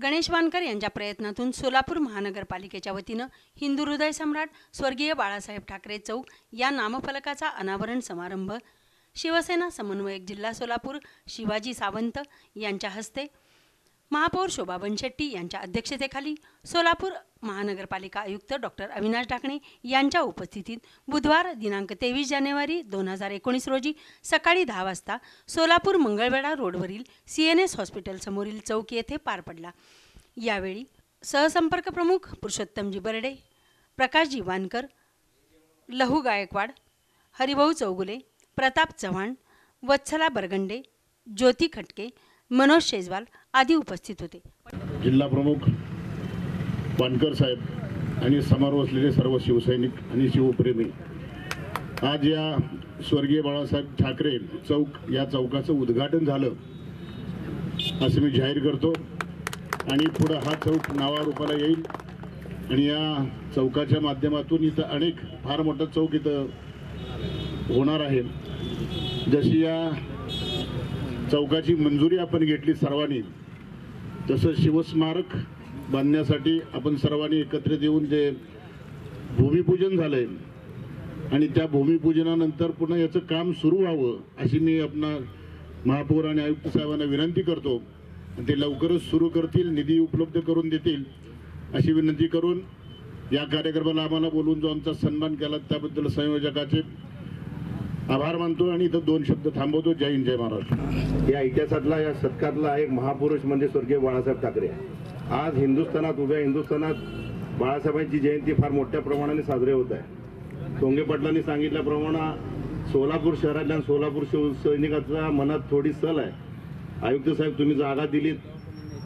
गणेश वानकर यांच्या प्रयत्नातून सोलापूर महानगरपालिकेच्या वतीनं हिंदू हृदय सम्राट स्वर्गीय बाळासाहेब ठाकरे चौक या नामफलकाचा अनावरण समारंभ शिवसेना समन्वयक जिल्हा सोलापूर शिवाजी सावंत यांच्या हस्ते महापौर शोभा बनशेट्टी यांच्या अध्यक्षतेखाली सोलापूर महानगरपालिका आयुक्त डॉक्टर अविनाश ढाकणे यांच्या उपस्थितीत बुधवार दिनांक 23 जानेवारी 2019 रोजी सकाळी 10 वाजता सोलापूर मंगळवेढा रोडवरील CNS हॉस्पिटल समोरील चौक येथे पार पडला। यावेळी सहसंपर्क प्रमुख पुरुषोत्तमजी बर्डे, प्रकाशजी वानकर, लहू गायकवाड, हरिभाऊ चौगुले, प्रताप चव्हाण, वत्सला बरगंडे, ज्योती खटके, मनोज शेजवाल आदी उपस्थित होते। जिल्हा प्रमुख वानकर साहेब आणि समारोह असलेले सर्व शिवसैनिक आणि शिवप्रेमी, आज या स्वर्गीय बाळासाहेब ठाकरे चौक या चौकाचं उद्घाटन झालं असं मी जाहीर करतो आणि पुढे हा चौक नावारूपाला येईल आणि या चौकाच्या माध्यमातून इथं अनेक फार मोठा चौक इथं होणार आहे। जशी या चौकाची मंजुरी आपण घेतली सर्वांनी, तसं शिवस्मारक बांधण्यासाठी आपण सर्वांनी एकत्रित येऊन जे भूमिपूजन झालंय आणि त्या भूमिपूजनानंतर पुन्हा याचं काम सुरू व्हावं अशी मी आपणा महापौर आणि आयुक्त साहेबांना विनंती करतो। ते लवकरच सुरू करतील, निधी उपलब्ध करून देतील अशी विनंती करून या कार्यक्रमाला आम्हाला बोलून जो आमचा सन्मान केला त्याबद्दल संयोजकाचे आभार मानतो आणि इथं 2 शब्द थांबवतो। जय हिंद, जय महाराष्ट्र। या इतिहासातला, या शतकातला एक महापुरुष म्हणजे स्वर्गीय बाळासाहेब ठाकरे। आज हिंदुस्थानात, उभ्या हिंदुस्थानात बाळासाहेबांची जयंती फार मोठ्या प्रमाणाने साजरी होत आहे। टोंगे पाटलांनी सांगितल्याप्रमाणे सोलापूर शहरातल्या सोलापूर शिवसैनिकाच्या मनात थोडी सल आहे। आयुक्त साहेब, तुम्ही जागा दिलीत,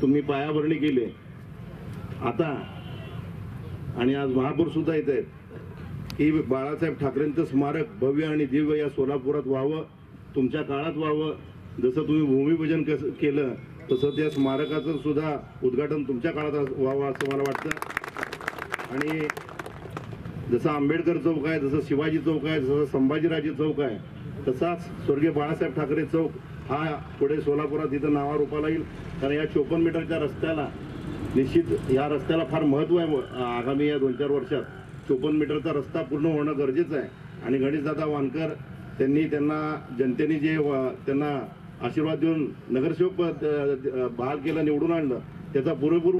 तुम्ही पायाभरणी केली आता, आणि आज महापौर सुद्धा येत आहेत की बाळासाहेब ठाकरेंचं स्मारक भव्य आणि दिव्य या सोलापुरात व्हावं, तुमच्या काळात व्हावं। जसं तुम्ही भूमिपूजन केलं तसं त्या स्मारकाचं सुद्धा उद्घाटन तुमच्या काळात व्हावं असं मला वाटतं। आणि जसं आंबेडकर चौक आहे, जसं शिवाजी चौक आहे, जसं संभाजीराजे चौक आहे, तसाच स्वर्गीय बाळासाहेब ठाकरे चौक हा पुढे सोलापुरात इथं नावारूपाला येईल। कारण या 54 मीटरच्या रस्त्याला निश्चित या रस्त्याला फार महत्त्व आहे। आगामी या 2-4 वर्षात 54 मीटरचा रस्ता पूर्ण होणं गरजेचं आहे आणि गणेशदादा वानकर त्यांना जनतेने जे त्यांना आशीर्वाद देऊन नगरसेवक बहाल केलं, निवडून आणलं, त्याचा पुरेपूर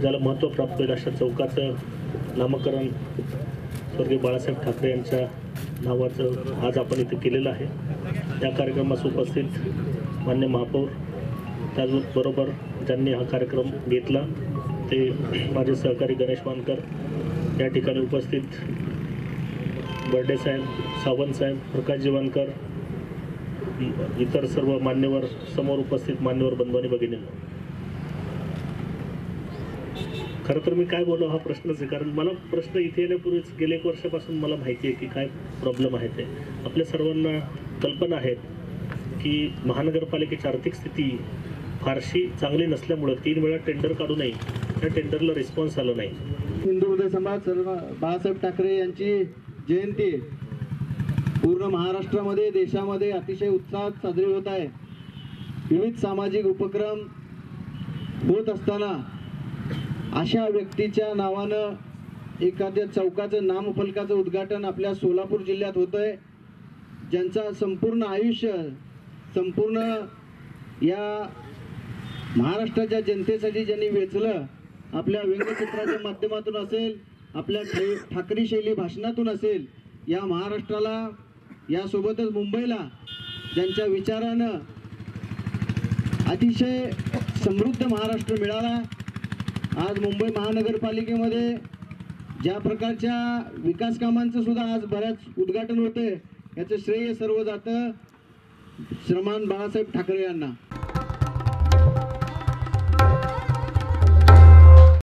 ज्याला महत्त्व प्राप्त होईल अशा चौकाचं नामकरण स्वर्गीय बाळासाहेब ठाकरे यांच्या नावाचं आज आपण इथे केलेलं आहे। या कार्यक्रमास उपस्थित मान्य महापौर, त्याचबरोबर ज्यांनी हा कार्यक्रम घेतला ते माझे सहकारी गणेश वानकर, या ठिकाणी उपस्थित बर्डे साहेब, सावंत साहेब, प्रकाशजी वानकर, इतर सर्व मान्यवर, समोर उपस्थित मान्यवर बंधू आणि भगिनींनो, खरं तर मी काय बोलावं हा प्रश्नच आहे। कारण मला प्रश्न इथे येण्यापूर्वीच गेले 1 वर्षापासून मला माहिती आहे की काय प्रॉब्लेम आहे ते। आपल्या सर्वांना कल्पना आहे की महानगरपालिकेची आर्थिक स्थिती फारशी चांगली नसल्यामुळं 3 वेळा टेंडर काढूनही त्या टेंडरला रिस्पॉन्स आला नाही। हिंदू हृदय सम्राट बाळासाहेब ठाकरे यांची जयंती पूर्ण महाराष्ट्रामध्ये, देशामध्ये अतिशय उत्साहात साजरी होत आहे। विविध सामाजिक उपक्रम होत असताना अशा व्यक्तीच्या नावानं एखाद्या चौकाचं, नामफलकाचं उद्घाटन आपल्या सोलापूर जिल्ह्यात होतंय, ज्यांचा संपूर्ण आयुष्य, संपूर्ण या महाराष्ट्राच्या जनतेसाठी ज्यांनी वेचलं, आपल्या व्यंगचित्राच्या माध्यमातून असेल, आपल्या ठाकरी शैली भाषणातून असेल, या महाराष्ट्राला, यासोबतच मुंबईला ज्यांच्या विचारानं अतिशय समृद्ध महाराष्ट्र मिळाला। आज मुंबई महानगरपालिकेमध्ये ज्या प्रकारच्या विकास कामांचं सुद्धा आज बऱ्याच उद्घाटन होते, याचं श्रेय सर्व जातं श्रीमान बाळासाहेब ठाकरे यांना।